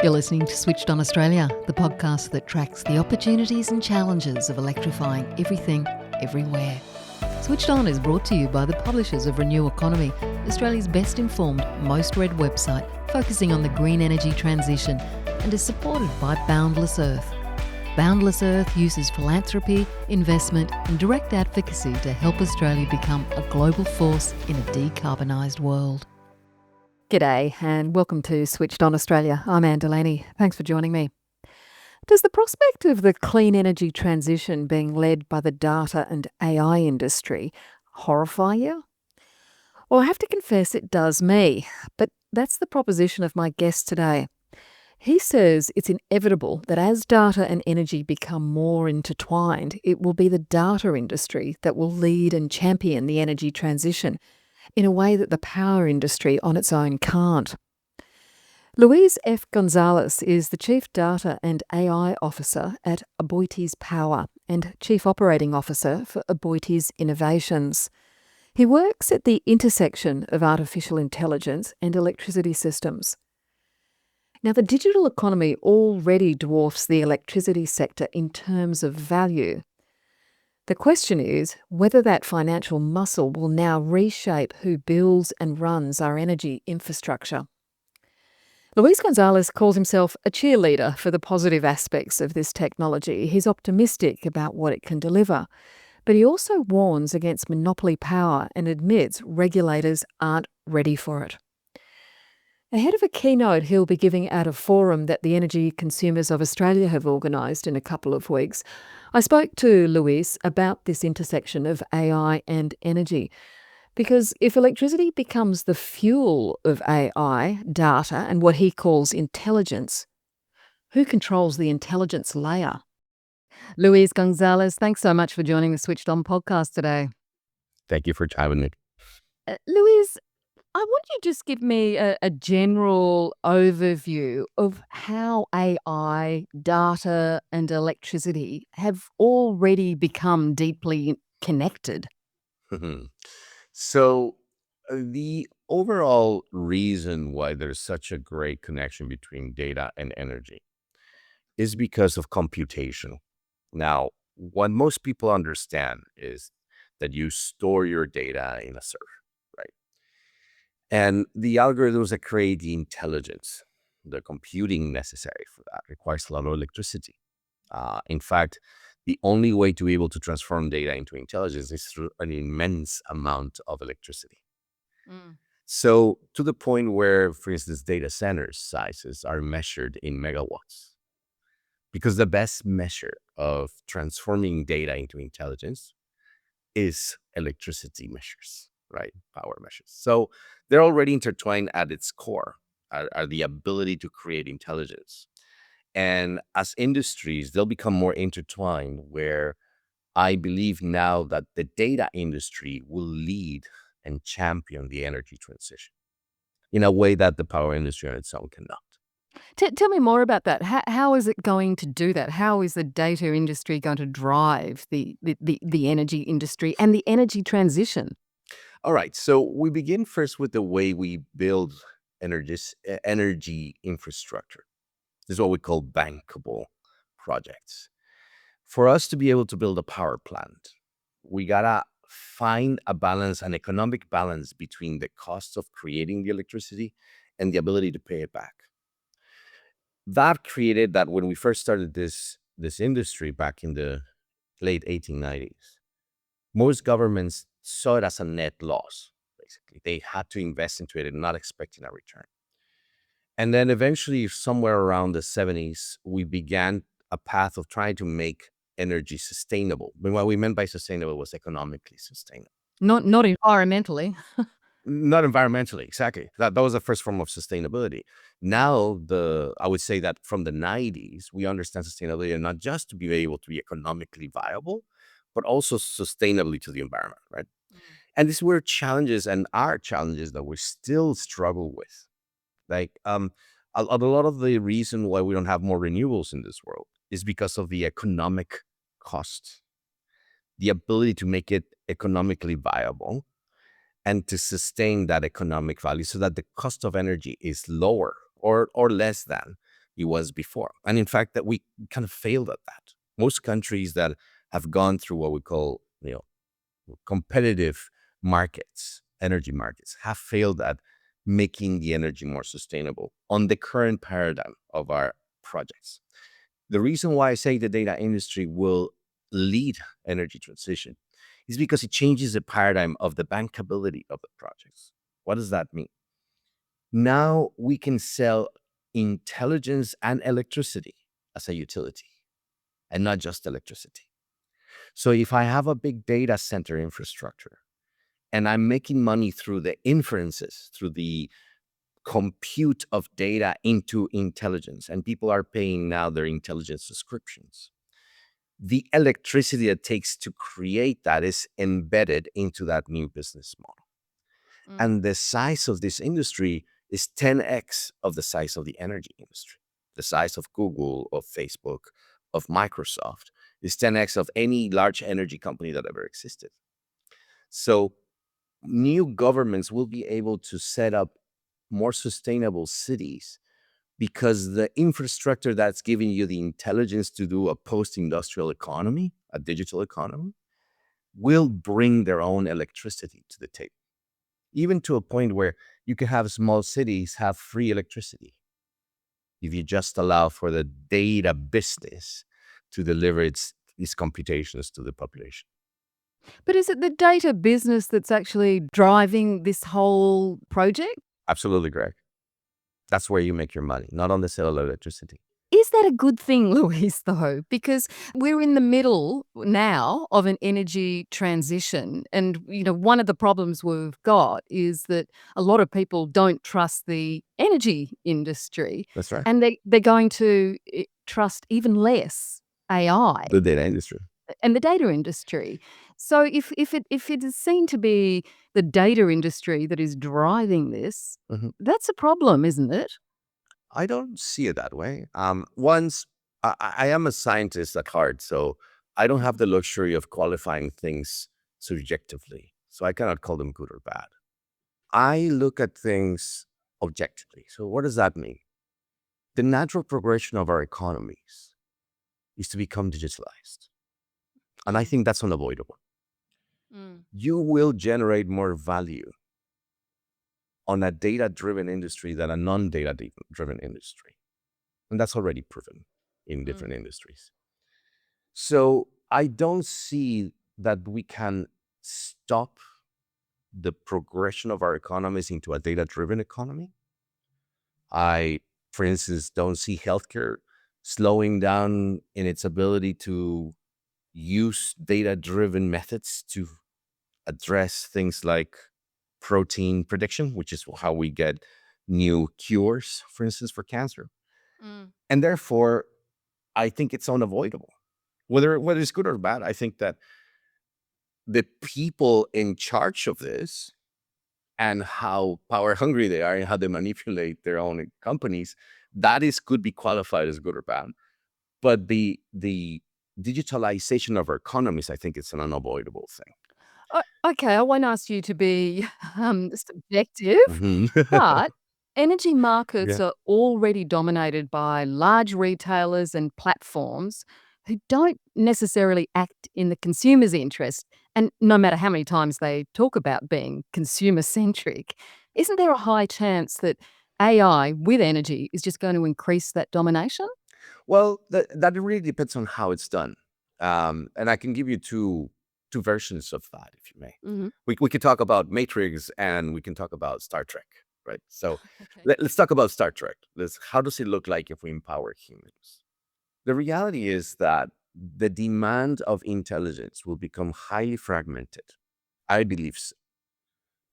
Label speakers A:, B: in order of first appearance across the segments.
A: You're listening to Switched On Australia, the podcast that tracks the opportunities and challenges of electrifying everything, everywhere. Switched On is brought to you by the publishers of Renew Economy, Australia's best informed, most read website focusing on the green energy transition, and is supported by Boundless Earth. Boundless Earth uses philanthropy, investment and direct advocacy to help Australia become a global force in a decarbonised world. G'day and welcome to Switched On Australia. I'm Anne Delaney. Thanks for joining me. Does the prospect of the clean energy transition being led by the data and AI industry horrify you? Well, I have to confess it does me, but that's the proposition of my guest today. He says it's inevitable that as data and energy become more intertwined, it will be the data industry that will lead and champion the energy transition in a way that the power industry on its own can't. Luis F. Gonzalez is the Chief Data and AI Officer at Aboitiz Power and Chief Operating Officer for Aboitiz Innovations. He works at the intersection of artificial intelligence and electricity systems. Now, the digital economy already dwarfs the electricity sector in terms of value. The question is whether that financial muscle will now reshape who builds and runs our energy infrastructure. Luis Gonzalez calls himself a cheerleader for the positive aspects of this technology. He's optimistic about what it can deliver, but he also warns against monopoly power and admits regulators aren't ready for it. Ahead of a keynote he'll be giving at a forum that the Energy Consumers of Australia have organised in a couple of weeks, I spoke to Luis about this intersection of AI and energy. Because if electricity becomes the fuel of AI, data, and what he calls intelligence, who controls the intelligence layer? Luis Gonzalez, thanks so much for joining the Switched On podcast today.
B: Thank you for having me.
A: Luis, I want you to just give me a general overview of how AI, data, and electricity have already become deeply connected.
B: So, the overall reason why there's such a great connection between data and energy is because of computation. Now, what most people understand is that you store your data in a server, right? And the algorithms that create the intelligence, the computing necessary for that requires a lot of electricity. In fact, the only way to be able to transform data into intelligence is through an immense amount of electricity. So to the point where, for instance, data centers sizes are measured in megawatts. Because the best measure of transforming data into intelligence is electricity measures, right? Power measures. So they're already intertwined at its core, are the ability to create intelligence. And as industries, they'll become more intertwined, where I believe now that the data industry will lead and champion the energy transition in a way that the power industry on its own cannot.
A: Tell me more about that. How is it going to do that? How is the data industry going to drive the energy industry and the energy transition?
B: All right. So we begin first with the way we build energy infrastructure. This is what we call bankable projects. For us to be able to build a power plant, we gotta find a balance, an economic balance between the cost of creating the electricity and the ability to pay it back. That created that when we first started this industry back in the late 1890s, most governments saw it as a net loss. Basically, they had to invest into it and not expecting a return. And then eventually, somewhere around the 70s, we began a path of trying to make energy sustainable. But what we meant by sustainable was economically sustainable.
A: Not environmentally.
B: Not environmentally, exactly. That was the first form of sustainability. Now, I would say that from the 90s, we understand sustainability and not just to be able to be economically viable, but also sustainably to the environment, right? And these were challenges and are challenges that we still struggle with. Like a lot of the reason why we don't have more renewables in this world is because of the economic cost, the ability to make it economically viable and to sustain that economic value so that the cost of energy is lower or less than it was before. And in fact, that we kind of failed at that. Most countries that have gone through what we call, competitive markets, energy markets, have failed at making the energy more sustainable on the current paradigm of our projects. The reason why I say the data industry will lead energy transition is because it changes the paradigm of the bankability of the projects. What does that mean? Now we can sell intelligence and electricity as a utility and not just electricity. So if I have a big data center infrastructure and I'm making money through the inferences, through the compute of data into intelligence, and people are paying now their intelligence subscriptions, the electricity it takes to create that is embedded into that new business model.
A: Mm.
B: And the size of this industry is 10x of the size of the energy industry. The size of Google, of Facebook, of Microsoft is 10x of any large energy company that ever existed. So new governments will be able to set up more sustainable cities because the infrastructure that's giving you the intelligence to do a post-industrial economy, a digital economy, will bring their own electricity to the table, even to a point where you can have small cities have free electricity if you just allow for the data business to deliver its computations to the population.
A: But is it the data business that's actually driving this whole project?
B: Absolutely correct. That's where you make your money, not on the sale of electricity.
A: Is that a good thing, Luis, though? Because we're in the middle now of an energy transition. And, one of the problems we've got is that a lot of people don't trust the energy industry,
B: That's right.
A: and they're going to trust even less AI
B: The data industry.
A: and the data industry. So if it is seen to be the data industry that is driving this,
B: Mhm.
A: that's a problem, isn't it?
B: I don't see it that way. Once I am a scientist at heart, so I don't have the luxury of qualifying things subjectively. So I cannot call them good or bad. I look at things objectively. So what does that mean? The natural progression of our economies is to become digitalized. And I
A: Mm,
B: think that's unavoidable.
A: mm,
B: You will generate more value on a data-driven industry than a non-data driven industry. And that's already proven in
A: mm.
B: different industries. So I don't see that we can stop the progression of our economies into a data-driven economy. I, for instance, don't see healthcare slowing down in its ability to use data-driven methods to address things like protein prediction, which is how we get new cures, for instance, for cancer.
A: Mm.
B: And therefore, I think it's unavoidable. Whether it's good or bad, I think that the people in charge of this and how power hungry they are and how they manipulate their own companies, could be qualified as good or bad. But the digitalization of our economies, I think it's an unavoidable thing.
A: Okay, I won't ask you to be, subjective,
B: Mhm.
A: but energy markets
B: Yeah.
A: are already dominated by large retailers and platforms who don't necessarily act in the consumer's interest, and no matter how many times they talk about being consumer-centric, isn't there a high chance that AI with energy is just going to increase that domination?
B: Well, that really depends on how it's done. And I can give you two versions of that, if you may.
A: Mhm.
B: We could talk about Matrix and we can talk about Star Trek, right? So
A: Okay.
B: let's talk about Star Trek. How does it look like if we empower humans? The reality is that the demand of intelligence will become highly fragmented. I believe so.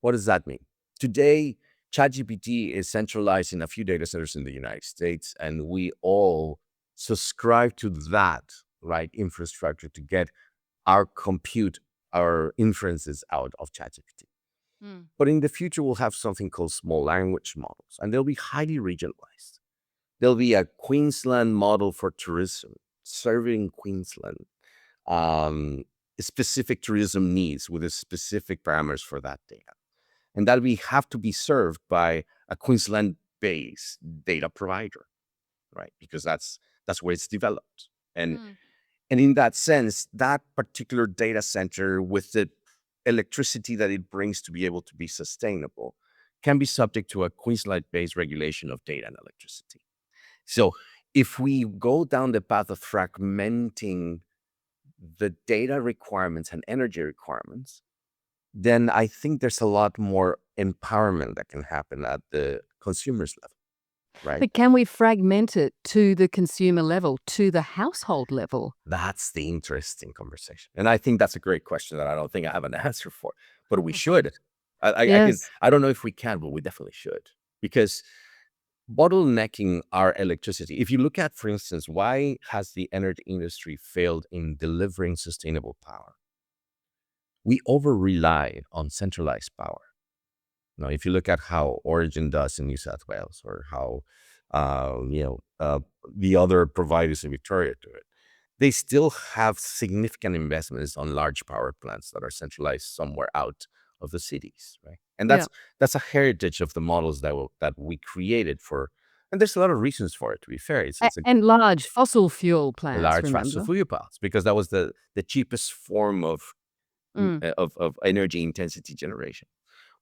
B: What does that mean? Today, ChatGPT is centralized in a few data centers in the United States, and we all subscribe to that, right, infrastructure to get our compute, our inferences out of ChatGPT.
A: Mm.
B: But in the future, we'll have something called small language models, and they'll be highly regionalized. There'll be a Queensland model for tourism, serving Queensland um, specific tourism needs with a specific parameters for that data. And that we have to be served by a Queensland-based data provider, right? Because that's where it's developed. And
A: Mm.
B: and in that sense, that particular data center with the electricity that it brings to be able to be sustainable can be subject to a Queensland-based regulation of data and electricity. So if we go down the path of fragmenting the data requirements and energy requirements, then I think there's a lot more empowerment that can happen at the consumer's level, right?
A: But can we fragment it to the consumer level, to the household level?
B: That's the interesting conversation. And I think that's a great question that I don't think I have an answer for, but we should.
A: Yes.
B: I don't know if we can, but we definitely should. Because bottlenecking our electricity, if you look at, for instance, why has the energy industry failed in delivering sustainable power? We over rely on centralized power. Now, if you look at how Origin does in New South Wales, or how the other providers in Victoria do it, they still have significant investments on large power plants that are centralized somewhere out of the cities, right? And
A: Yeah.
B: that's a heritage of the models that we created for. And there's a lot of reasons for it. To be fair, it's a
A: And large fossil fuel plants,
B: large fossil
A: remember?
B: fuel plants because that was the cheapest form of
A: Mm.
B: energy intensity generation.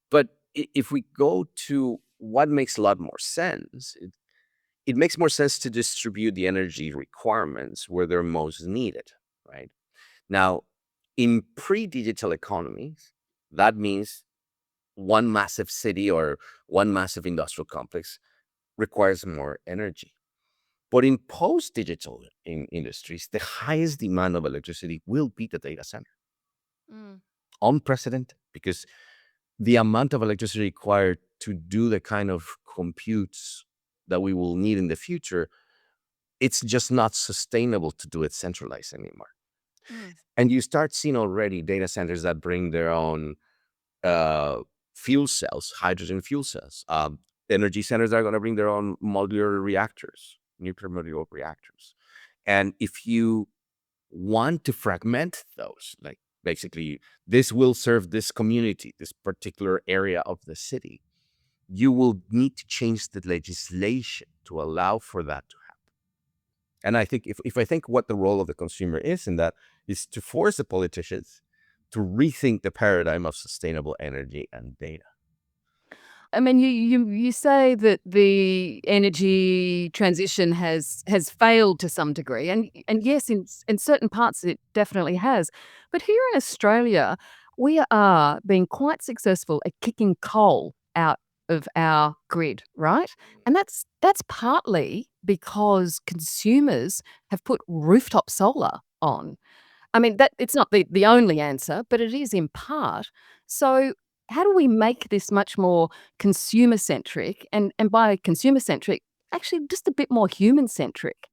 B: But if we go to what makes a lot more sense, it makes more sense to distribute the energy requirements where they're most needed, right? Now, in pre-digital economies, that means one massive city or one massive industrial complex requires more energy. But in post-digital industries, the highest demand of electricity will be the data center.
A: Mm.
B: Unprecedented, because the amount of electricity required to do the kind of computes that we will need in the future, it's just not sustainable to do it centralized anymore.
A: Mm.
B: And you start seeing already data centers that bring their own uh, fuel cells, hydrogen fuel cells. Energy centers are going to bring their own modular reactors, nuclear modular reactors. And if you want to fragment those, like basically this will serve this community, this particular area of the city, you will need to change the legislation to allow for that to happen. And I think if I think what the role of the consumer is in that is to force the politicians to rethink the paradigm of sustainable energy and data.
A: I mean, you say that the energy transition has failed to some degree, and yes, in certain parts it definitely has. But here in Australia, we are being quite successful at kicking coal out of our grid, right? And that's partly because consumers have put rooftop solar on. I mean, that it's not the only answer, but it is in part. So, how do we make this much more consumer centric? And by consumer centric, actually just a bit more human centric?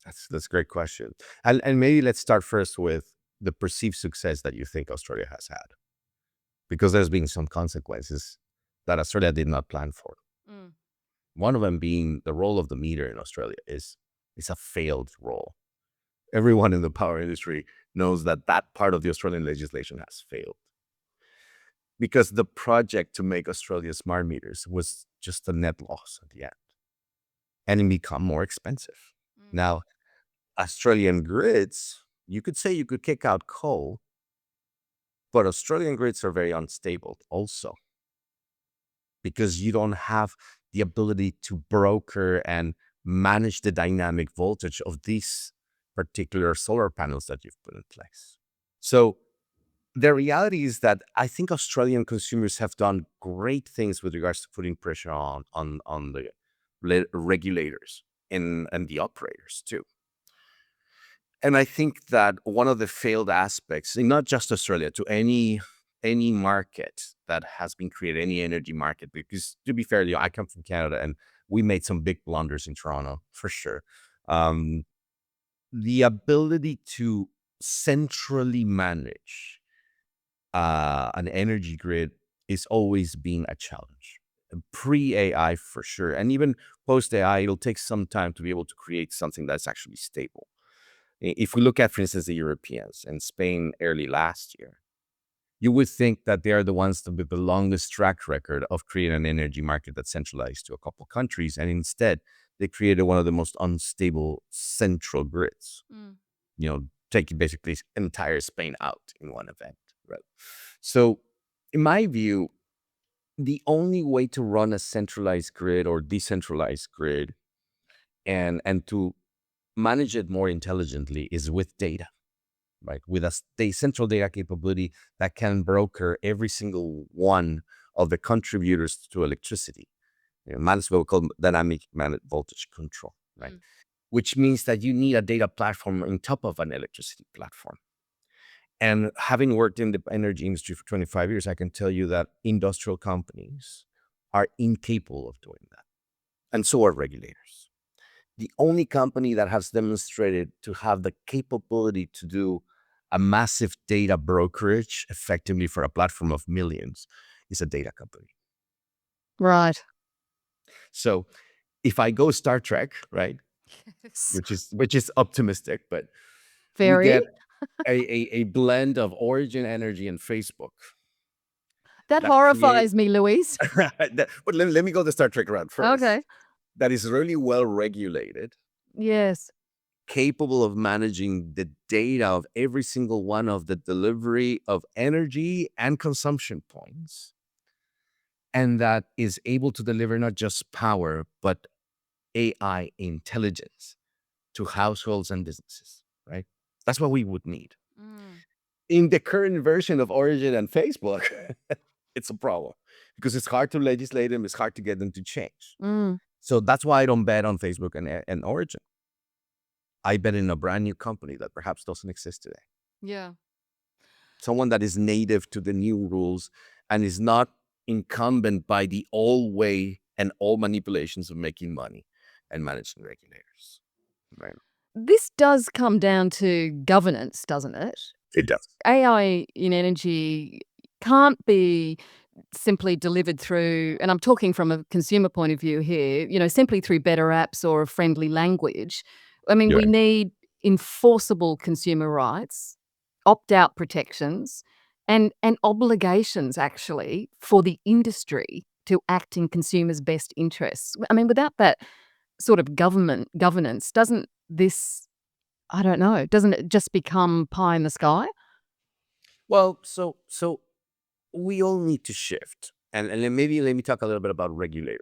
B: That's a great question. And maybe let's start first with the perceived success that you think Australia has had, because there's been some consequences that Australia did not plan for.
A: Mm.
B: One of them being the role of the meter in Australia is a failed role. Everyone in the power industry knows that that part of the Australian legislation has failed, because the project to make Australia smart meters was just a net loss at the end, and it become more expensive.
A: Mm.
B: Now, Australian grids, you could say you could kick out coal, but Australian grids are very unstable also, because you don't have the ability to broker and manage the dynamic voltage of these particular solar panels that you've put in place. So the reality is that I think Australian consumers have done great things with regards to putting pressure on the regulators and the operators too. And I think that one of the failed aspects, in not just Australia, to any market that has been created, any energy market, because to be fair, I come from Canada and we made some big blunders in Toronto for sure. Um, the ability to centrally manage an energy grid is always being a challenge. Pre AI for sure, and even post AI, it'll take some time to be able to create something that's actually stable. If we look at, for instance, the Europeans and Spain early last year, you would think that they are the ones with the longest track record of creating an energy market that's centralized to a couple countries. And instead, they created one of the most unstable central grids. Take basically entire Spain out in one event, right? So, in my view, the only way to run a centralized grid or decentralized grid and to manage it more intelligently is with data, right? With a central data capability that can broker every single one of the contributors to electricity. Manage what we call dynamic managed voltage control, right? Which means that you need a data platform on top of an electricity platform. And having worked in the energy industry for 25 years, I can tell you that industrial companies are incapable of doing that. And so are regulators. The only company that has demonstrated to have the capability to do a massive data brokerage effectively for a platform of millions is a data company.
A: Right.
B: So if I go Star Trek, right,
A: Yes.
B: which is optimistic, but you
A: Very.
B: get a blend of Origin Energy and Facebook
A: That
B: that create.
A: horrifies me, Louise.
B: But let me go the Star Trek route first.
A: Okay.
B: That is really well regulated,
A: Yes.
B: capable of managing the data of every single one of the delivery of energy and consumption points, and that is able to deliver not just power, but AI intelligence to households and businesses, right? That's what we would need. In the current version of Origin and Facebook, it's a problem because it's hard to legislate them, it's hard to get them to change. So that's why I don't bet on Facebook and Origin. I bet in a brand new company that perhaps doesn't exist today.
A: Yeah.
B: Someone that is native to the new rules and is not incumbent by the old way and all manipulations of making money and managing regulators. Right?
A: This does come down to governance, doesn't it?
B: It does.
A: AI in energy can't be simply delivered through, and I'm talking from a consumer point of view here, simply through better apps or a friendly language. I mean, we
B: Yeah.
A: need enforceable consumer rights, opt-out protections, and obligations actually for the industry to act in consumers' best interests. I mean, without that sort of governance, doesn't this, I don't know, doesn't it just become pie in the sky?
B: Well, so we all need to shift. And then maybe let me talk a little bit about regulators.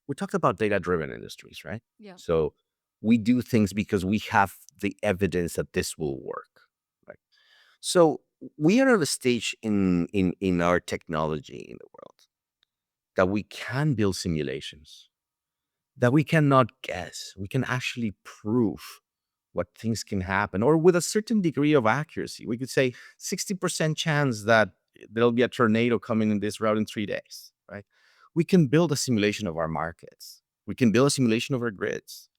B: We talked about data-driven industries, right?
A: Yeah.
B: So we do things because we have the evidence that this will work, right? So we are at a stage in our technology in the world that we can build simulations, that we cannot guess. We can actually prove what things can happen, or with a certain degree of accuracy. We could say 60% chance that there'll be a tornado coming in this route in 3 days, right? We can build a simulation of our markets. We can build a simulation of our grids.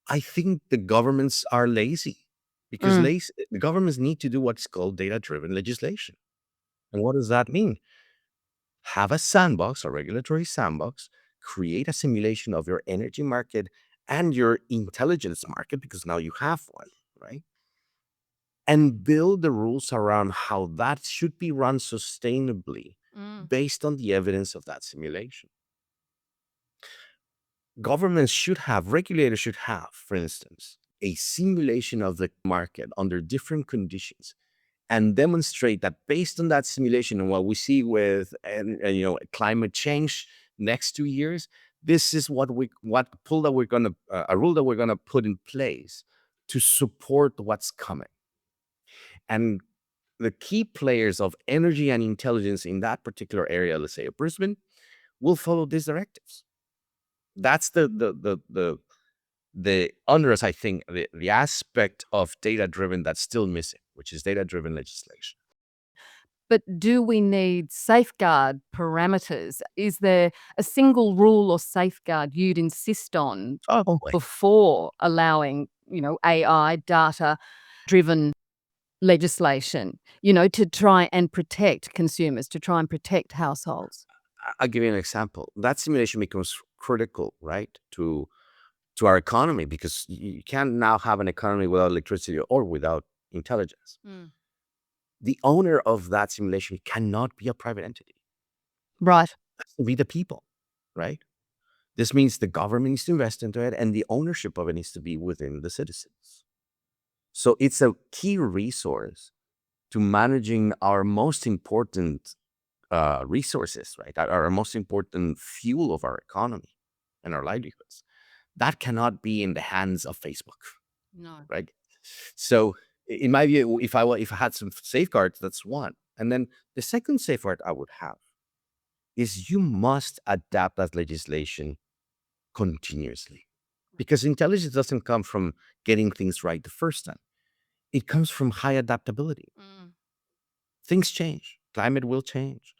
B: I think the governments are lazy because the governments need to do what's called data-driven legislation. And what does that mean? Have a sandbox, a regulatory sandbox, create a simulation of your energy market and your intelligence market, because now you have one, right? And build the rules around how that should be run sustainably based on the evidence of that simulation. Governments should have, regulators should have, for instance, a simulation of the market under different conditions and demonstrate that based on that simulation and what we see with climate change next 2 years, this is what rule that we're gonna put in place to support what's coming. And the key players of energy and intelligence in that particular area, let's say Brisbane, will follow these directives. That's the onerous, I think, the aspect of data-driven that's still missing, which is data-driven legislation.
A: But do we need safeguard parameters? Is there a single rule or safeguard you'd insist on
B: Oh,
A: before allowing, AI data-driven legislation, to try and protect consumers, to try and protect households?
B: I'll give you an example. That simulation becomes critical, right, to our economy, because you can't now have an economy without electricity or without intelligence. The owner of that simulation cannot be a private entity.
A: Right.
B: It has to be the people, right? This means the government needs to invest into it, and the ownership of it needs to be within the citizens. So it's a key resource to managing our most important resources, right? Our most important fuel of our economy and our livelihoods. That cannot be in the hands of Facebook,
A: No.
B: right? So, in my view, if I had some safeguards, that's one. And then the second safeguard I would have is you must adapt that legislation continuously, because intelligence doesn't come from getting things right the first time. It comes from high adaptability. Things change. Climate will change.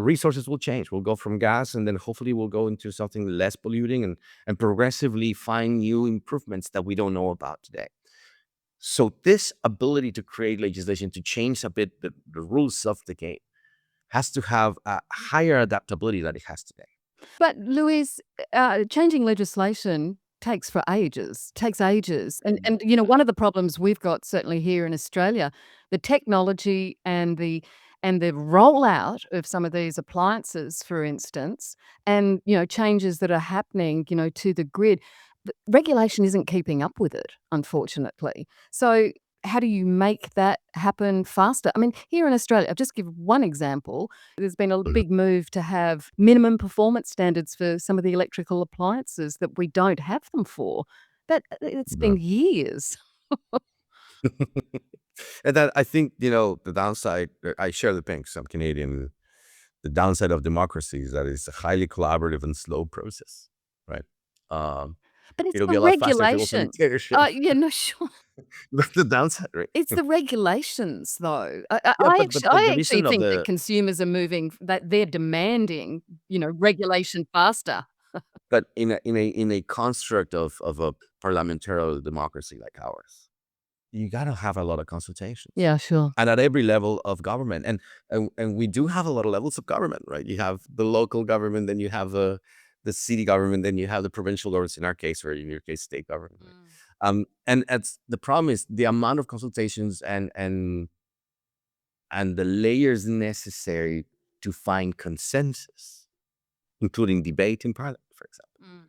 B: Resources will change. We'll go from gas, and then hopefully we'll go into something less polluting, and progressively find new improvements that we don't know about today. So this ability to create legislation to change a bit the rules of the game has to have a higher adaptability than it has today.
A: But Louise, changing legislation takes ages. And one of the problems we've got certainly here in Australia, the technology and the rollout of some of these appliances, for instance, and, changes that are happening, to the grid, regulation isn't keeping up with it, unfortunately. So how do you make that happen faster? I mean, here in Australia, I'll just give one example. There's been a
B: Mhm.
A: big move to have minimum performance standards for some of the electrical appliances that we don't have them for. But it's been
B: Yeah.
A: years.
B: And that, I think, the downside, I share the pain 'cause I'm Canadian. The downside of democracy is that it's a highly collaborative and slow process, right? Um,
A: But it's
B: it'll
A: the
B: be a lot faster if it was a
A: regulation.
B: dictatorship.
A: Yeah, no, sure.
B: That's the downside, right?
A: It's the regulations, though.
B: Yeah, but
A: I
B: the
A: actually
B: reason of
A: think that
B: the
A: consumers are moving, that they're demanding, regulation faster.
B: but in a construct of a parliamentary democracy like ours, you gotta have a lot of consultations.
A: Yeah, sure.
B: And at every level of government. And we do have a lot of levels of government, right? You have the local government, then you have the city government, then you have the provincial governments in our case, or in your case, state government, right? And the problem is the amount of consultations and the layers necessary to find consensus, including debate in parliament, for example,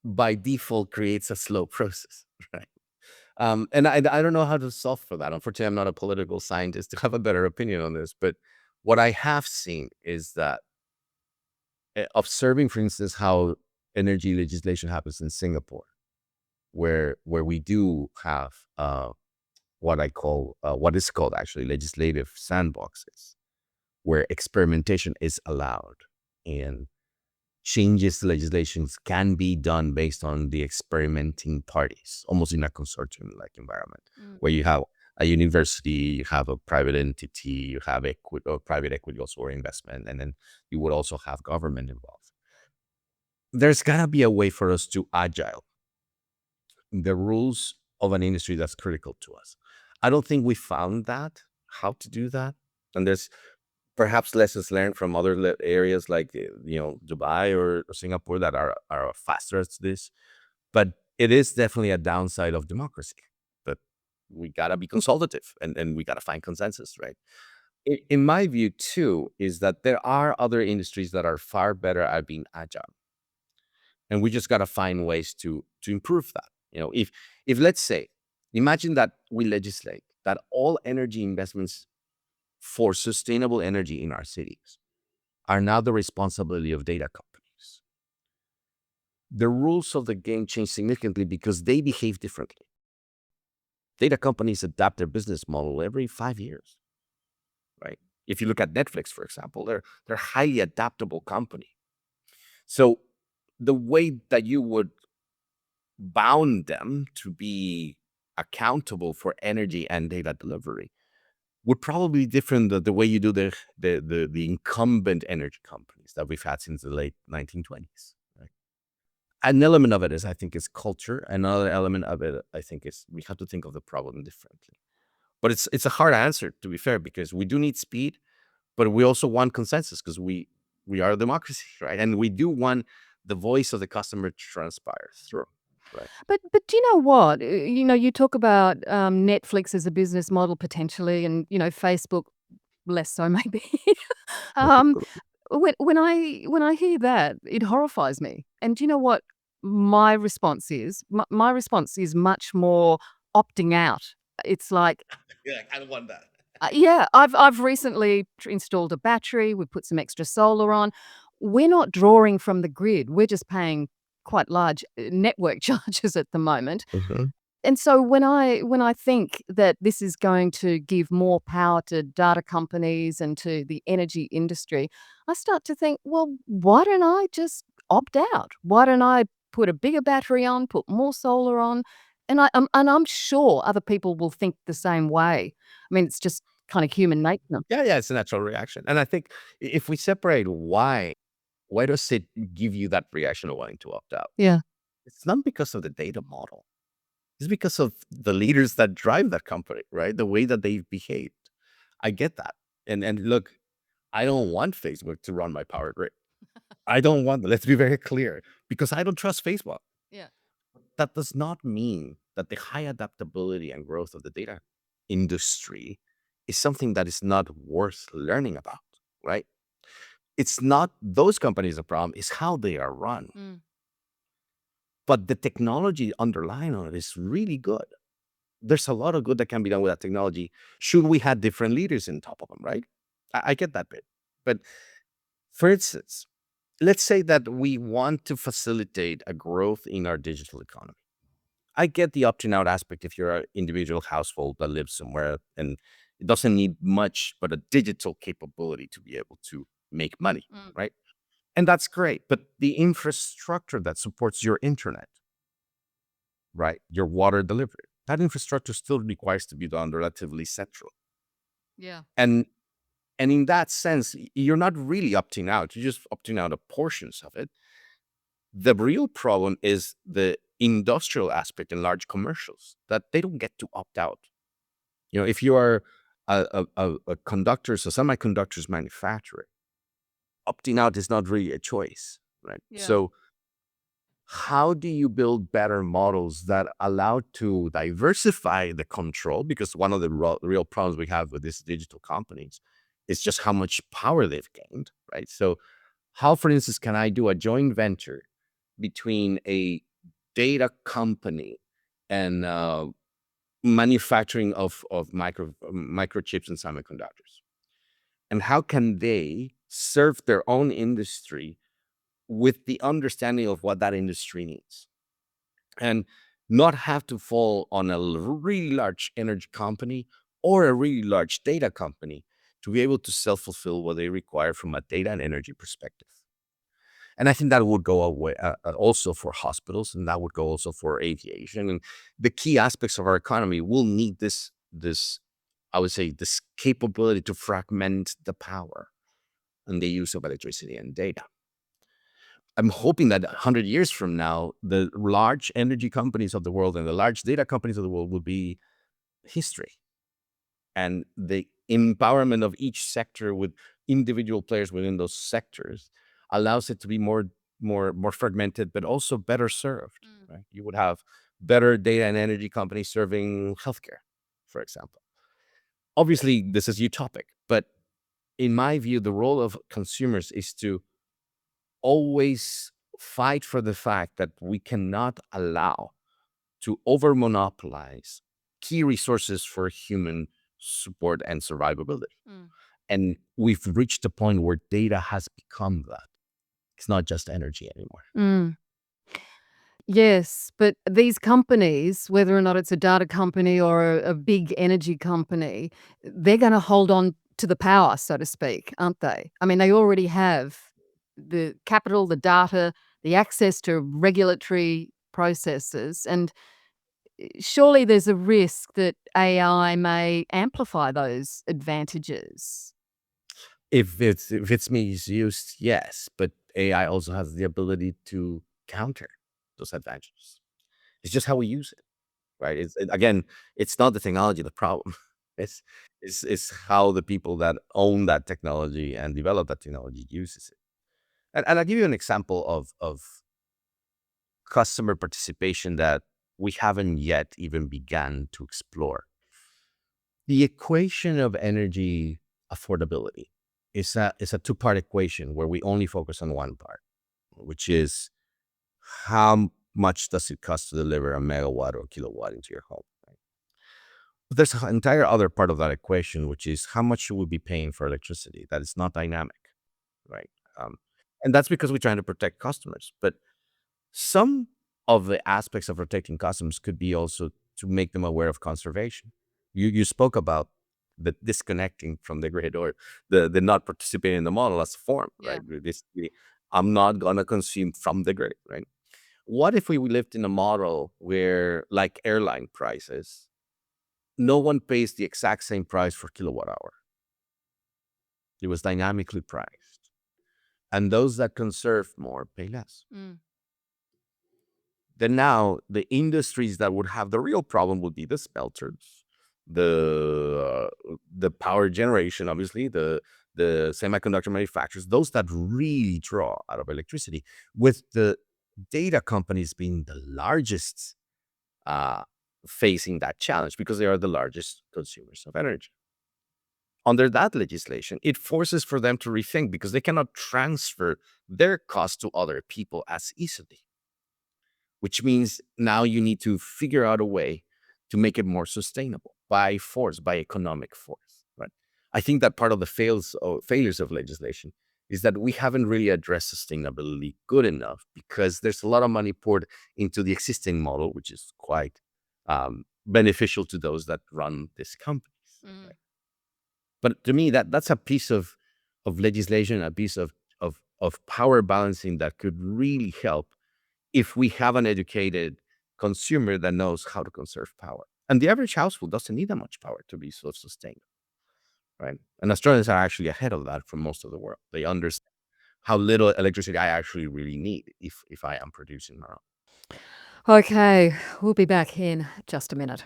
B: by default creates a slow process, right? And I don't know how to solve for that. Unfortunately, I'm not a political scientist to have a better opinion on this. But what I have seen is that, observing, for instance, how energy legislation happens in Singapore, where we do have what is called actually legislative sandboxes, where experimentation is allowed, and changes to legislations can be done based on the experimenting parties, almost in a consortium-like environment, where you have a university, you have a private entity, you have private equity also, or investment, and then you would also have government involved. There's gotta be a way for us to agile the rules of an industry that's critical to us. I don't think we found how to do that. And there's perhaps lessons learned from other areas like Dubai or Singapore that are faster at this, but it is definitely a downside of democracy. But we gotta be consultative, and we gotta find consensus, right? In my view, too, is that there are other industries that are far better at being agile, and we just gotta find ways to improve that. If let's say, imagine that we legislate that all energy investments for sustainable energy in our cities are now the responsibility of data companies. The rules of the game change significantly because they behave differently. Data companies adapt their business model every 5 years, right? If you look at Netflix, for example, they're a highly adaptable company. So the way that you would bound them to be accountable for energy and data delivery would probably be different than the way you do the incumbent energy companies that we've had since the late 1920s. Right? An element of it is, I think, is culture. Another element of it, I think, is we have to think of the problem differently. But it's a hard answer, to be fair, because we do need speed, but we also want consensus because we are a democracy, right? And we do want the voice of the customer to transpire through, right?
A: But do you know what? You talk about Netflix as a business model potentially, and Facebook less so maybe. um, When I hear that, it horrifies me. And do you know what my response is? My response is much more opting out. It's like,
B: Yeah, I don't want that.
A: yeah, I've recently installed a battery. We put some extra solar on. We're not drawing from the grid. We're just paying quite large network charges at the moment.
B: Mhm.
A: And so when I think that this is going to give more power to data companies and to the energy industry, I start to think, well, why don't I just opt out? Why don't I put a bigger battery on, put more solar on? And I'm sure other people will think the same way. I mean, it's just kind of human nature.
B: Yeah, yeah, it's a natural reaction. And I think if we separate why does it give you that reaction of wanting to opt out?
A: Yeah.
B: It's not because of the data model. It's because of the leaders that drive that company, right? The way that they've behaved. I get that. And look, I don't want Facebook to run my power grid. I don't want, let's be very clear, because I don't trust Facebook.
A: Yeah.
B: That does not mean that the high adaptability and growth of the data industry is something that is not worth learning about, right? It's not those companies the problem, it's how they are run.
A: Mm.
B: But the technology underlying on it is really good. There's a lot of good that can be done with that technology. Should we have different leaders in top of them, right? I get that bit. But for instance, let's say that we want to facilitate a growth in our digital economy. I get the opting out aspect if you're an individual household that lives somewhere and it doesn't need much but a digital capability to be able to make money,
A: Mm.
B: right? And that's great. But the infrastructure that supports your internet, right? Your water delivery, that infrastructure still requires to be done relatively central.
A: Yeah.
B: And in that sense, you're not really opting out. You're just opting out of portions of it. The real problem is the industrial aspect in large commercials that they don't get to opt out. You know, if you are a conductors or semiconductors manufacturer, opting out is not really a choice, right?
A: Yeah.
B: So how do you build better models that allow to diversify the control? Because one of the real problems we have with these digital companies is just how much power they've gained, right? So how, for instance, can I do a joint venture between a data company and manufacturing of microchips and semiconductors? And how can they serve their own industry with the understanding of what that industry needs? And not have to fall on a really large energy company or a really large data company to be able to self-fulfill what they require from a data and energy perspective. And I think that would go away also for hospitals, and that would go also for aviation. And the key aspects of our economy will need this, I would say, this capability to fragment the power and the use of electricity and data. I'm hoping that 100 years from now, the large energy companies of the world and the large data companies of the world will be history. And the empowerment of each sector with individual players within those sectors allows it to be more fragmented, but also better served.
A: Mm.
B: Right? You would have better data and energy companies serving healthcare, for example. Obviously, this is utopic, but in my view, the role of consumers is to always fight for the fact that we cannot allow to over monopolize key resources for human support and survivability.
A: Mm.
B: And we've reached a point where data has become that. It's not just energy anymore.
A: Mm. Yes, but these companies, whether or not it's a data company or a big energy company, they're gonna hold on to the power, so to speak, aren't they? I mean, they already have the capital, the data, the access to regulatory processes, and surely there's a risk that AI may amplify those advantages.
B: If it's misused, yes, but AI also has the ability to counter those advantages. It's just how we use it, right? Again, it's not the technology the problem. It's it's how the people that own that technology and develop that technology uses it. And I'll give you an example of customer participation that we haven't yet even began to explore. The equation of energy affordability it's a two-part equation where we only focus on one part, which is how much does it cost to deliver a megawatt or kilowatt into your home. But there's an entire other part of that equation, which is how much you will be paying for electricity that is not dynamic, right? Um, and that's because we're trying to protect customers. But some of the aspects of protecting customers could be also to make them aware of conservation. You spoke about the disconnecting from the grid, or the not participating in the model as a form, right? I'm not gonna consume from the grid, right? What if we lived in a model where, like airline prices, no one pays the exact same price for kilowatt hour? It was dynamically priced, and those that conserve more pay less. Then now the industries that would have the real problem would be the smelters, the power generation, obviously, the semiconductor manufacturers, those that really draw out of electricity, with the data companies being the largest uh, facing that challenge because they are the largest consumers of energy. Under that legislation, it forces for them to rethink because they cannot transfer their cost to other people as easily, which means now you need to figure out a way to make it more sustainable by force, by economic force, right? I think that part of the failures of legislation is that we haven't really addressed sustainability good enough because there's a lot of money poured into the existing model, which is quite beneficial to those that run these companies. Right? But to me, that's a piece of legislation, a piece of power balancing that could really help if we have an educated consumer that knows how to conserve power. And the average household doesn't need that much power to be self-sustained, right? And Australians are actually ahead of that from most of the world. They understand how little electricity I actually really need if I am producing my own.
A: Okay, we'll be back in just a minute.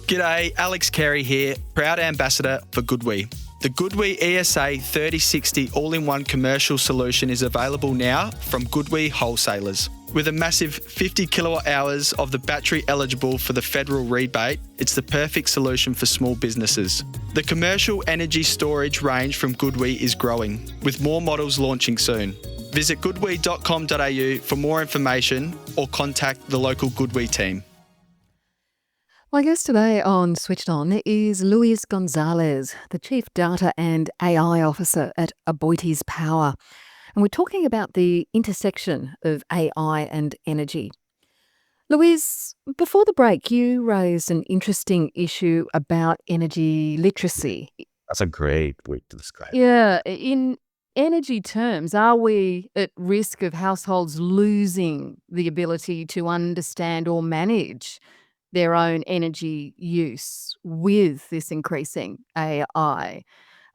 C: G'day, Alex Carey here, proud ambassador for GoodWe. The GoodWe ESA 3060 all-in-one commercial solution is available now from GoodWe wholesalers. With a massive 50 kilowatt hours of the battery eligible for the federal rebate, it's the perfect solution for small businesses. The commercial energy storage range from GoodWe is growing, with more models launching soon. Visit goodwe.com.au for more information or contact the local GoodWe team.
A: My guest today on Switched On is Luis Gonzalez, the Chief Data and AI Officer at Aboitiz Power. And we're talking about the intersection of AI and energy. Luis, before the break, you raised an interesting issue about energy literacy.
B: That's a great way to describe it.
A: Yeah, in energy terms, are we at risk of households losing the ability to understand or manage their own energy use with this increasing AI?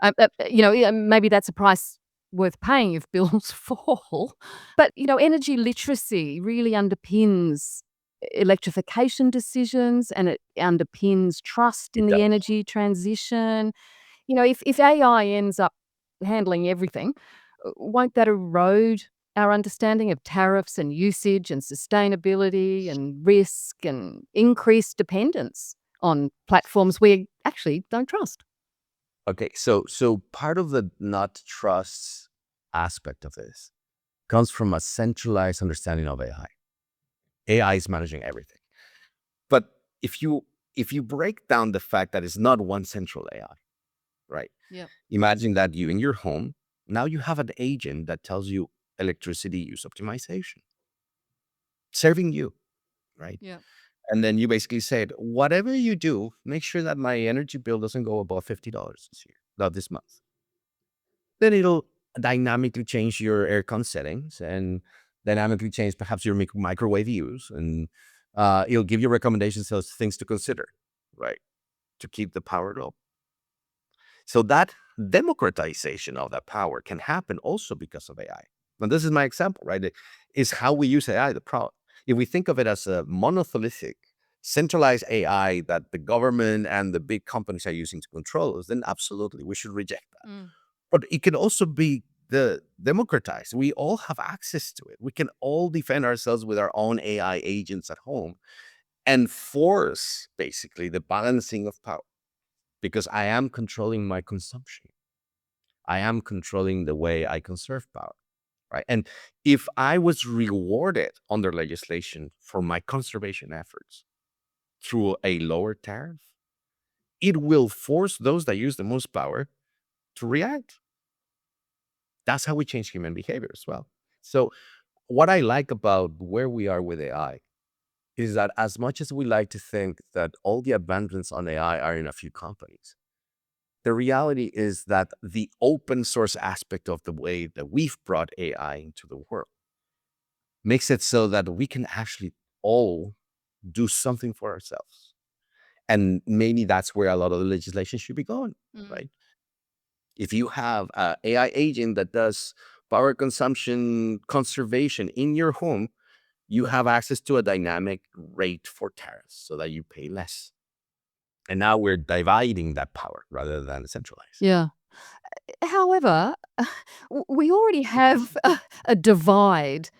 A: Maybe that's a price worth paying if bills fall. But, energy literacy really underpins electrification decisions, and it underpins trust in
B: It
A: the
B: does.
A: energy transition. If AI ends up handling everything, won't that erode our understanding of tariffs and usage and sustainability and risk and increased dependence on platforms we actually don't trust?
B: Okay, so part of the not trust aspect of this comes from a centralized understanding of AI. AI is managing everything. But if you break down the fact that it's not one central AI, right?
A: Yeah.
B: Imagine that you in your home, now you have an agent that tells you electricity use optimization, serving you, right?
A: Yeah.
B: And then you basically said, whatever you do, make sure that my energy bill doesn't go above $50 this year, not this month. Then it'll dynamically change your aircon settings and dynamically change perhaps your microwave use. And it'll give you recommendations of things to consider, right? To keep the power low. So that democratization of that power can happen also because of AI. And this is my example, right? It is how we use AI, the problem. If we think of it as a monolithic, centralized AI that the government and the big companies are using to control us, then absolutely, we should reject that. But it can also be democratized. We all have access to it. We can all defend ourselves with our own AI agents at home and force basically the balancing of power, because I am controlling my consumption. I am controlling the way I conserve power, right? And if I was rewarded under legislation for my conservation efforts through a lower tariff, it will force those that use the most power to react. That's how we change human behavior as well. So what I like about where we are with AI is that as much as we like to think that all the advancements on AI are in a few companies, the reality is that the open source aspect of the way that we've brought AI into the world makes it so that we can actually all do something for ourselves. And maybe that's where a lot of the legislation should be going, right? If you have an AI agent that does power consumption conservation in your home, you have access to a dynamic rate for tariffs so that you pay less. And now we're dividing that power rather than centralizing.
A: Yeah. However, we already have a divide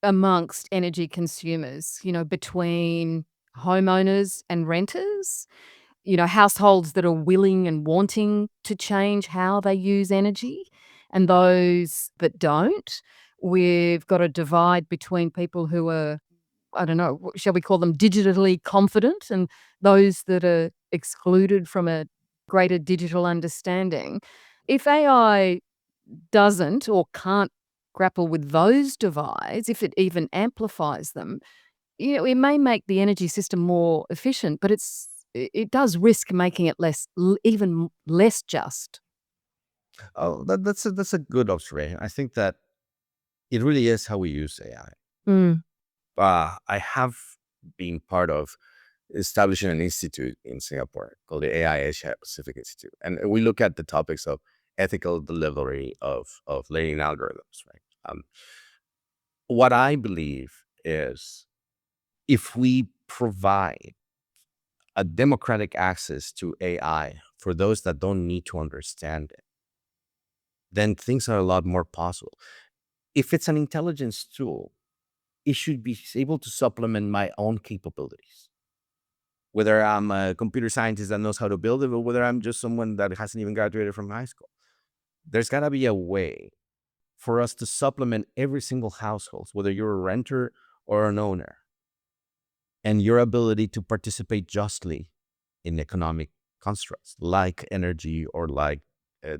A: amongst energy consumers, between homeowners and renters, households that are willing and wanting to change how they use energy, and those that don't. We've got a divide between people who are, I don't know, shall we call them digitally confident, and those that are excluded from a greater digital understanding. If AI doesn't or can't grapple with those divides, if it even amplifies them, it may make the energy system more efficient, but it does risk making it even less just.
B: Oh, that's a good observation. I think that it really is how we use AI.
A: Mm.
B: I have been part of establishing an institute in Singapore called the AI Asia Pacific Institute, and we look at the topics of ethical delivery of learning algorithms. Right. What I believe is if we provide a democratic access to AI for those that don't need to understand it, then things are a lot more possible. If it's an intelligence tool, it should be able to supplement my own capabilities. Whether I'm a computer scientist that knows how to build it, or whether I'm just someone that hasn't even graduated from high school, there's got to be a way for us to supplement every single household, whether you're a renter or an owner, and your ability to participate justly in economic constructs like energy or like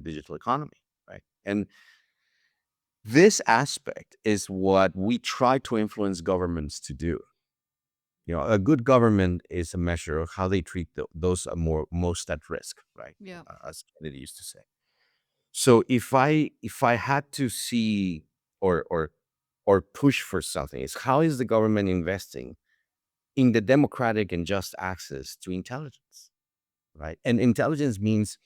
B: digital economy, right? And this aspect is what we try to influence governments to do. A good government is a measure of how they treat those most at risk, right?
A: Yeah.
B: As Kennedy used to say. So if I had to see or push for something, is how is the government investing in the democratic and just access to intelligence, right? And intelligence means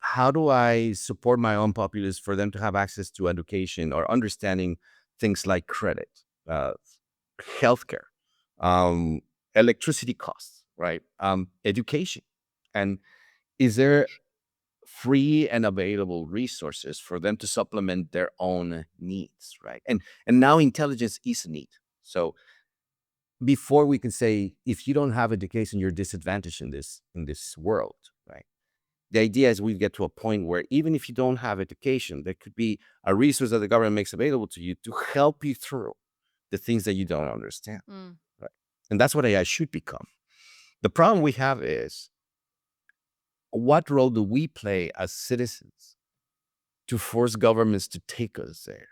B: how do I support my own populace for them to have access to education or understanding things like credit, healthcare, um, electricity costs, right? Education. And is there free and available resources for them to supplement their own needs, right? And now intelligence is a need. So before we can say if you don't have education, you're disadvantaged in this world, right? The idea is we get to a point where even if you don't have education, there could be a resource that the government makes available to you to help you through the things that you don't understand, right? And that's what AI should become. The problem we have is, what role do we play as citizens to force governments to take us there?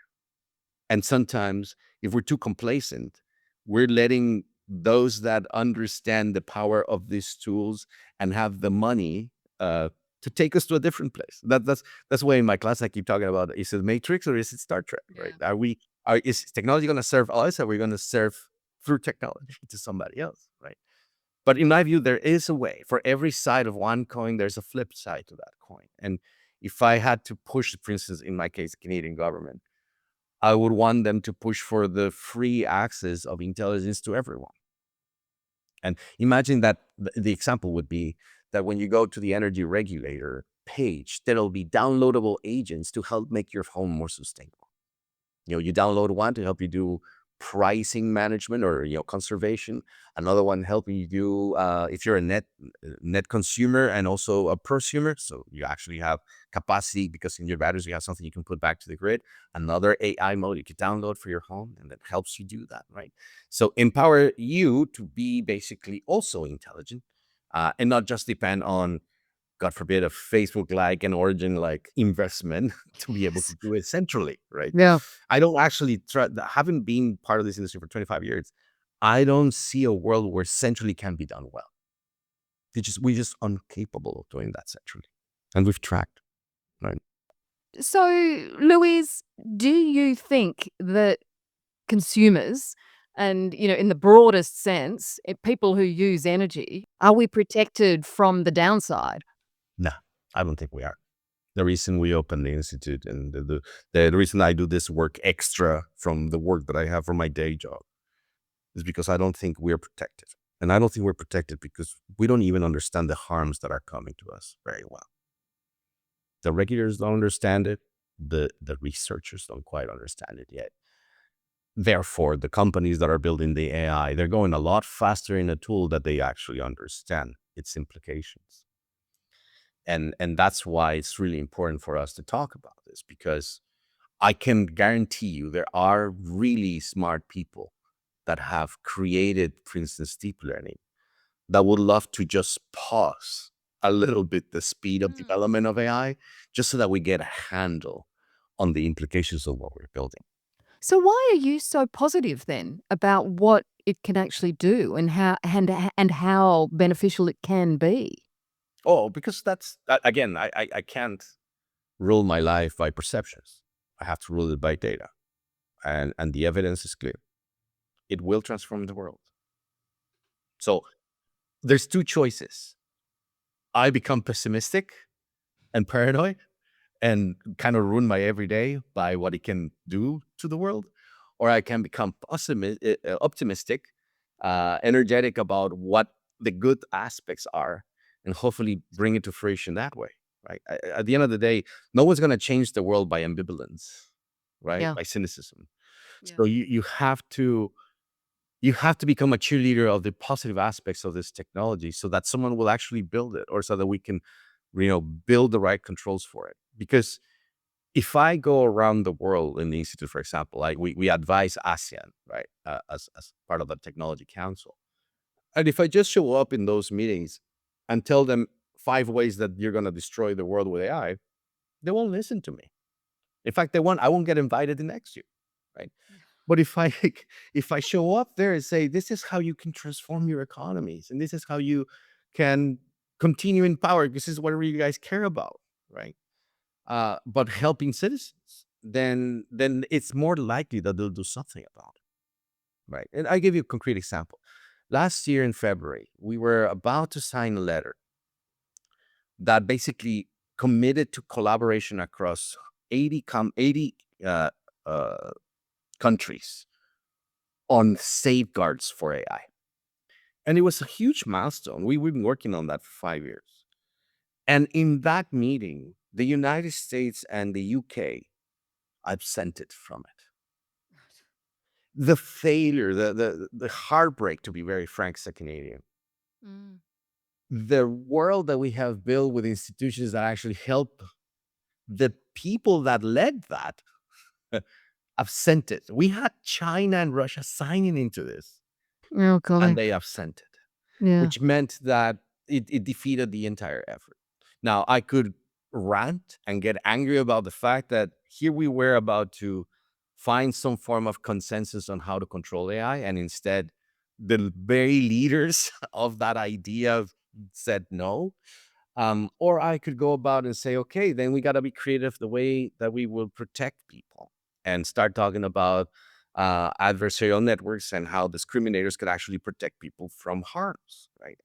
B: And sometimes, if we're too complacent, we're letting those that understand the power of these tools and have the money to take us to a different place. That's why in my class I keep talking about, is it Matrix or is it Star Trek? Right? Is technology going to serve us? Or are we going to serve through technology to somebody else? Right? But in my view, there is a way. For every side of one coin, there's a flip side to that coin. And if I had to push, for instance, in my case, Canadian government, I would want them to push for the free access of intelligence to everyone. And imagine that the example would be that when you go to the energy regulator page, there'll be downloadable agents to help make your home more sustainable. You download one to help you do pricing management or conservation. Another one helping you if you're a net consumer and also a prosumer, so you actually have capacity because in your batteries you have something you can put back to the grid. Another AI mode you can download for your home, and that helps you do that, right? So empower you to be basically also intelligent, and not just depend on, God forbid, a Facebook like and Origin like investment to be able to do it centrally, right?
A: Yeah.
B: I don't actually try, having been part of this industry for 25 years, I don't see a world where centrally can be done well. We're just incapable of doing that centrally. And we've tracked, right?
A: So, Louise, do you think that consumers and, in the broadest sense, people who use energy, are we protected from the downside?
B: No, I don't think we are. The reason we opened the institute and the reason I do this work extra from the work that I have for my day job is because I don't think we're protected. And I don't think we're protected because we don't even understand the harms that are coming to us very well. The regulators don't understand it. The researchers don't quite understand it yet. Therefore, the companies that are building the AI, they're going a lot faster in a tool that they actually understand its implications. And that's why it's really important for us to talk about this, because I can guarantee you there are really smart people that have created, for instance, deep learning, that would love to just pause a little bit the speed of development of AI, just so that we get a handle on the implications of what we're building.
A: So why are you so positive then about what it can actually do and how beneficial it can be?
B: Oh, because again, I can't rule my life by perceptions. I have to rule it by data. And the evidence is clear. It will transform the world. So there's two choices. I become pessimistic and paranoid and kind of ruin my everyday by what it can do to the world, or I can become optimistic, energetic about what the good aspects are, and hopefully bring it to fruition that way. Right? At the end of the day, no one's going to change the world by ambivalence, right?
A: Yeah.
B: By cynicism.
A: Yeah.
B: So you have to become a cheerleader of the positive aspects of this technology, so that someone will actually build it, or so that we can, build the right controls for it. Because if I go around the world in the institute, for example, like we advise ASEAN, right, as part of the technology council, and if I just show up in those meetings and tell them 5 ways that you're going to destroy the world with AI, they won't listen to me. In fact, I won't get invited the next year, right? But if I show up there and say, this is how you can transform your economies, and this is how you can continue in power, this is what you guys care about, right? But helping citizens, then it's more likely that they'll do something about it, right? And I give you a concrete example. Last year in February, we were about to sign a letter that basically committed to collaboration across 80 countries on safeguards for AI. And it was a huge milestone. We've been working on that for 5 years. And in that meeting, the United States and the UK absented from it. The failure, the heartbreak, to be very frank, as a Canadian, the world that we have built with institutions that actually help the people that led that absented. We had China and Russia signing into this,
A: Oh, golly.
B: and they absented,
A: Yeah.
B: which meant that it defeated the entire effort. Now, I could rant and get angry about the fact that here we were about to find some form of consensus on how to control AI, and instead, the very leaders of that idea said no. Or I could go about and say, okay, then we got to be creative the way that we will protect people, and start talking about adversarial networks and how discriminators could actually protect people from harms, right?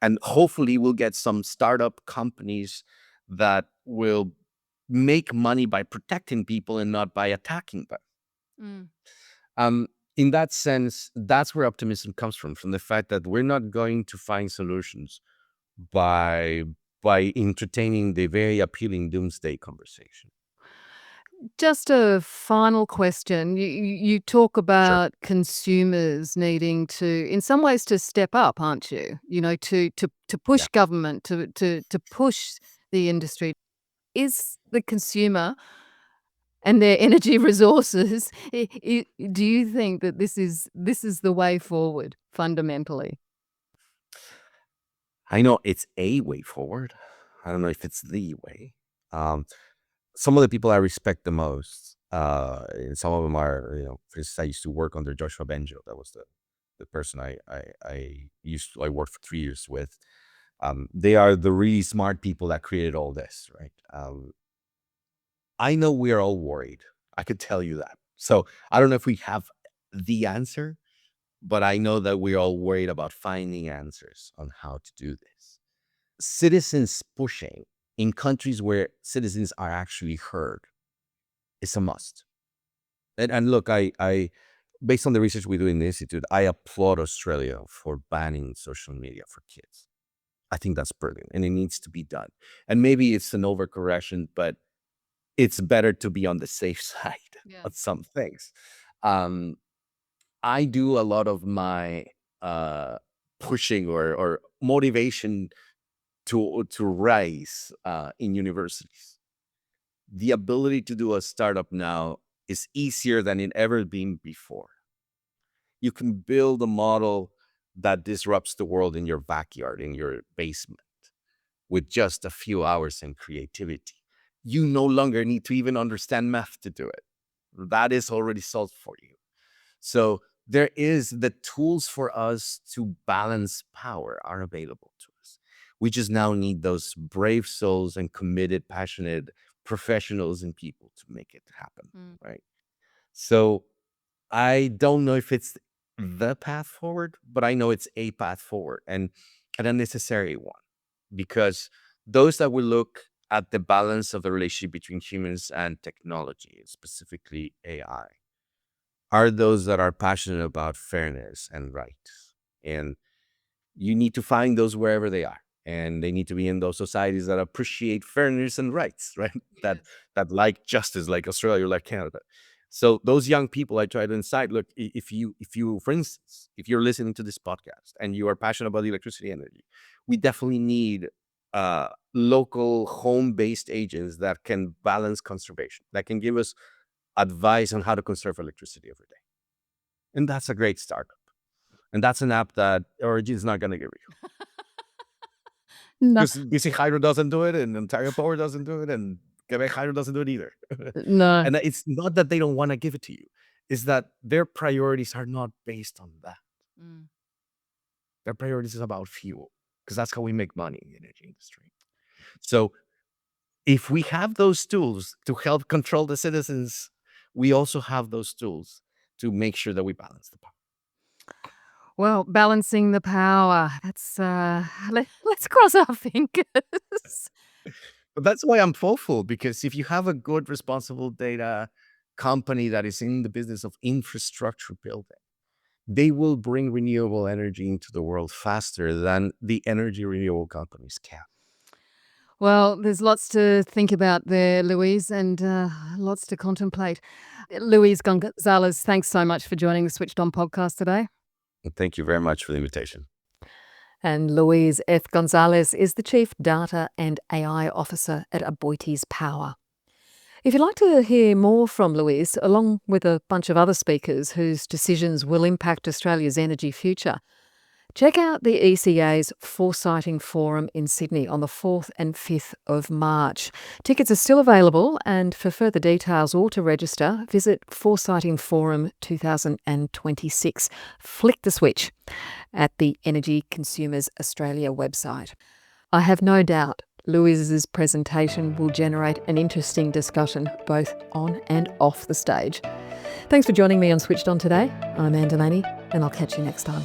B: And hopefully we'll get some startup companies that will make money by protecting people and not by attacking them. In that sense, that's where optimism comes from the fact that we're not going to find solutions by entertaining the very appealing doomsday conversation.
A: Just a final question. You talk
B: Sure.
A: about consumers needing to, in some ways, to step up, aren't you? To
B: Yeah.
A: push government, to push the industry. Is the consumer and their energy resources, do you think that this is the way forward fundamentally?
B: I know it's a way forward. I don't know if it's the way. Um, some of the people I respect the most, and some of them are, for instance, I used to work under Joshua Benjo. That was the person I worked for 3 years with. They are the really smart people that created all this, right? I know we're all worried. I could tell you that. So I don't know if we have the answer, but I know that we're all worried about finding answers on how to do this. Citizens pushing in countries where citizens are actually heard is a must. And look, I based on the research we do in the institute, I applaud Australia for banning social media for kids. I think that's brilliant, and it needs to be done. And maybe it's an overcorrection, but it's better to be on the safe side
A: Yeah.
B: on some things. Um, I do a lot of my pushing or motivation to rise in universities. The ability to do a startup now is easier than it ever been before. You can build a model that disrupts the world in your backyard, in your basement, with just a few hours and creativity. You no longer need to even understand math to do it. That is already solved for you. So there is the tools for us to balance power are available to us. We just now need those brave souls and committed, passionate professionals and people to make it happen,
A: Mm.
B: right? So I don't know if it's the path forward, but I know it's a path forward and a necessary one because those that will look at the balance of the relationship between humans and technology, specifically AI, are those that are passionate about fairness and rights. And you need to find those wherever they are. And they need to be in those societies that appreciate fairness and rights, right? That
A: Yes.
B: that like justice, like Australia, like Canada. So those young people I try to incite, look, if you, for instance, if you're listening to this podcast and you are passionate about electricity energy, we definitely need local home-based agents that can balance conservation, that can give us advice on how to conserve electricity every day. And that's a great startup. And that's an app that Origin is not going to give you.
A: No,
B: Because BC Hydro doesn't do it, and Ontario Power doesn't do it, and Quebec Hydro doesn't do it either.
A: no.
B: And it's not that they don't want to give it to you, it's that their priorities are not based on that.
A: Mm.
B: Their priorities is about fuel, because that's how we make money in the energy industry. So if we have those tools to help control the citizens, we also have those tools to make sure that we balance the power.
A: Well, balancing the power. That's let's cross our fingers.
B: But that's why I'm hopeful, because if you have a good, responsible data company that is in the business of infrastructure building, they will bring renewable energy into the world faster than the energy renewable companies can.
A: Well, there's lots to think about there, Louise, and lots to contemplate. Louise Gonzalez, thanks so much for joining the Switched On podcast today.
B: And thank you very much for the invitation.
A: And Louise F. Gonzalez is the Chief Data and AI Officer at Aboitiz Power. If you'd like to hear more from Louise, along with a bunch of other speakers whose decisions will impact Australia's energy future, check out the ECA's Foresighting Forum in Sydney on the 4th and 5th of March. Tickets are still available, and for further details or to register, visit Foresighting Forum 2026. Flick the switch at the Energy Consumers Australia website. I have no doubt Louise's presentation will generate an interesting discussion both on and off the stage. Thanks for joining me on Switched On today. I'm Anne Delaney, and I'll catch you next time.